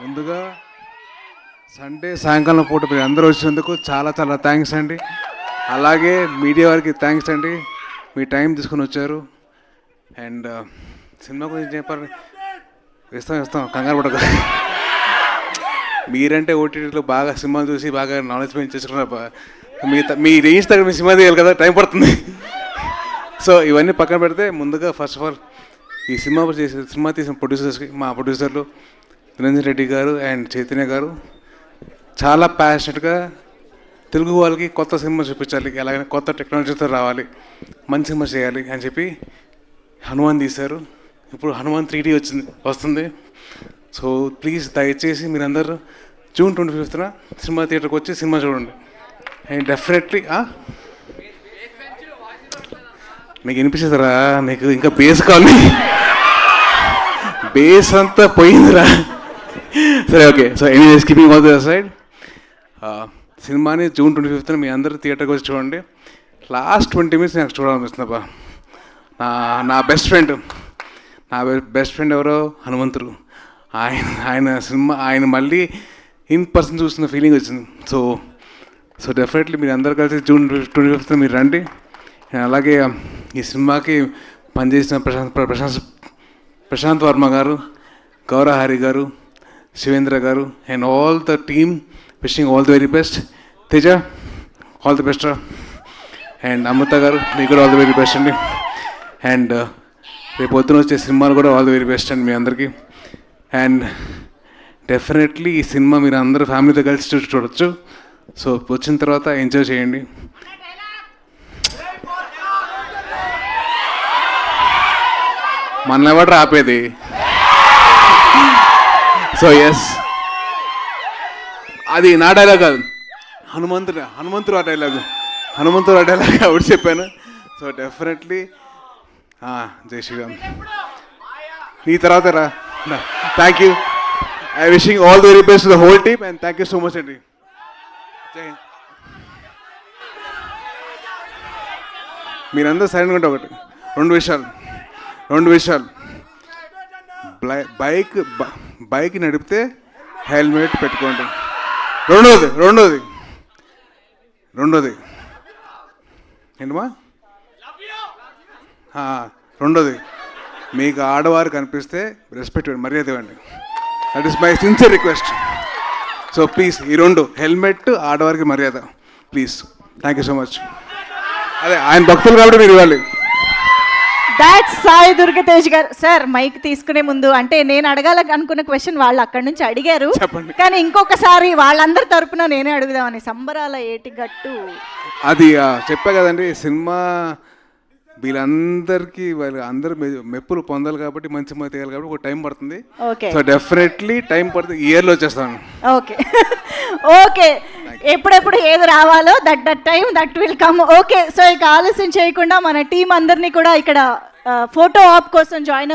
ముందుగా సండే సాయంకాలం పూట మీరు అందరూ వచ్చినందుకు చాలా చాలా థ్యాంక్స్ అండి. అలాగే మీడియా వారికి థ్యాంక్స్ అండి, మీ టైం తీసుకుని వచ్చారు. అండ్ సినిమా గురించి చెప్పాలి, ఇస్తాం కంగారు పడక. మీరంటే ఓటీటీలో బాగా సినిమాలు చూసి బాగా నాలెడ్జ్ పెంచేసుకున్నారు. మీ రేంజ్ తగ్గ మీ సినిమా తీయాలి కదా, టైం పడుతుంది. సో ఇవన్నీ పక్కన పెడితే ముందుగా ఫస్ట్ ఆఫ్ ఆల్ ఈ సినిమా తీసిన ప్రొడ్యూసర్స్కి, మా ప్రొడ్యూసర్లు నిరంజన్ రెడ్డి గారు అండ్ చైతన్య గారు చాలా ప్యాషనెట్గా తెలుగు వాళ్ళకి కొత్త సినిమా చూపించాలి, అలాగే కొత్త టెక్నాలజీతో రావాలి, మంచి సినిమా చేయాలి అని చెప్పి హనుమాన్ తీశారు. ఇప్పుడు హనుమాన్ 3D వస్తుంది. సో ప్లీజ్ దయచేసి మీరందరూ June 25th సినిమా థియేటర్కి వచ్చి సినిమా చూడండి. అండ్ డెఫినెట్లీ మీకు వినిపిస్తుందిరా, మీకు ఇంకా బేస్ కావాలి, బేస్ అంతా పోయిందిరా. సరే okay. So anyways keeping all the side, సినిమాని June 25th మీ అందరూ థియేటర్కి వచ్చి చూడండి. లాస్ట్ 20 minutes నాకు చూడాలనిపిస్తుందబ్బా. నా బెస్ట్ ఫ్రెండ్ ఎవరో హనుమంతుడు. ఆయన మళ్ళీ ఇన్ పర్సన్ చూస్తున్న ఫీలింగ్ వచ్చింది. సో డెఫినెట్లీ మీరు అందరు కలిసి June 25th మీరు రండి. అలాగే ఈ సినిమాకి పనిచేసిన ప్రశాంత్ వర్మ గారు, గౌరహరి గారు, శివేంద్ర గారు and all the team wishing all the very best. Teja all the best రా. అండ్ అమృత గారు మీకు కూడా ఆల్ ది వెరీ బెస్ట్ అండి. అండ్ రేపు పొద్దున వచ్చే సినిమాలు కూడా ఆల్ ది వెరీ బెస్ట్ అండి మీ అందరికీ. అండ్ డెఫినెట్లీ ఈ సినిమా మీరు అందరూ ఫ్యామిలీతో కలిసి చూడొచ్చు. సో వచ్చిన తర్వాత ఎంజాయ్ చేయండి. మన ఎవరు ఆపేది? సో ఎస్, అది నా డైలాగ్ కాదు, హనుమంతుడు ఆ డైలాగ్ ఆవిడ చెప్పాను. సో డెఫినెట్లీ జై శ్రీరామ్. నీ తర్వాత రా. Thank you. I wishing all the very best to the whole team and thank you so much అండి. జై హింద్. మీరందరూ సైలెంట్గా ఉంటే ఒకటి రెండు విషయాలు. బైక్ నడిపితే హెల్మెట్ పెట్టుకోండి. రెండోది ఏంటమ్మా? రెండోది, మీకు ఆడవారు కనిపిస్తే రెస్పెక్ట్ ఇవ్వండి, మర్యాద ఇవ్వండి. That is my sincere request. So please ఈ రెండు, హెల్మెట్, ఆడవారికి మర్యాద, please. Thank you so much. అదే ఆయన భక్తులు కాబట్టి మీరు ఇవ్వాలి. దాట్స్ సాయి దుర్గతేజ్ గారు. సార్ మైక్ తీసుకునే ముందు, అంటే నేను అడగాలని అనుకున్న క్వశ్చన్ వాళ్ళు అక్కడి నుంచి అడిగారు, కానీ ఇంకొకసారి వాళ్ళందరి తరపున నేనే అడుగుదామని. సంబరాల ఏటిగట్టు అది చెప్పా కదండి, సినిమా వీళ్ళందరికీ అందరూ మెప్పులు పొందాలి కాబట్టి, మంచి మంది తీయాలి కాబట్టి ఒక టైం పడుతుంది. సో డెఫినెట్లీ టైం పడుతుంది, ఇయర్లో వచ్చేస్తాను. ఓకే ఎప్పుడెప్పుడు ఏది రావాలో that time that will come. Okay, so ఇక ఆలస్యం చేయకుండా మన టీం అందరినీ కూడా ఇక్కడ ఫోటో ఆప్ కోసం జాయిన్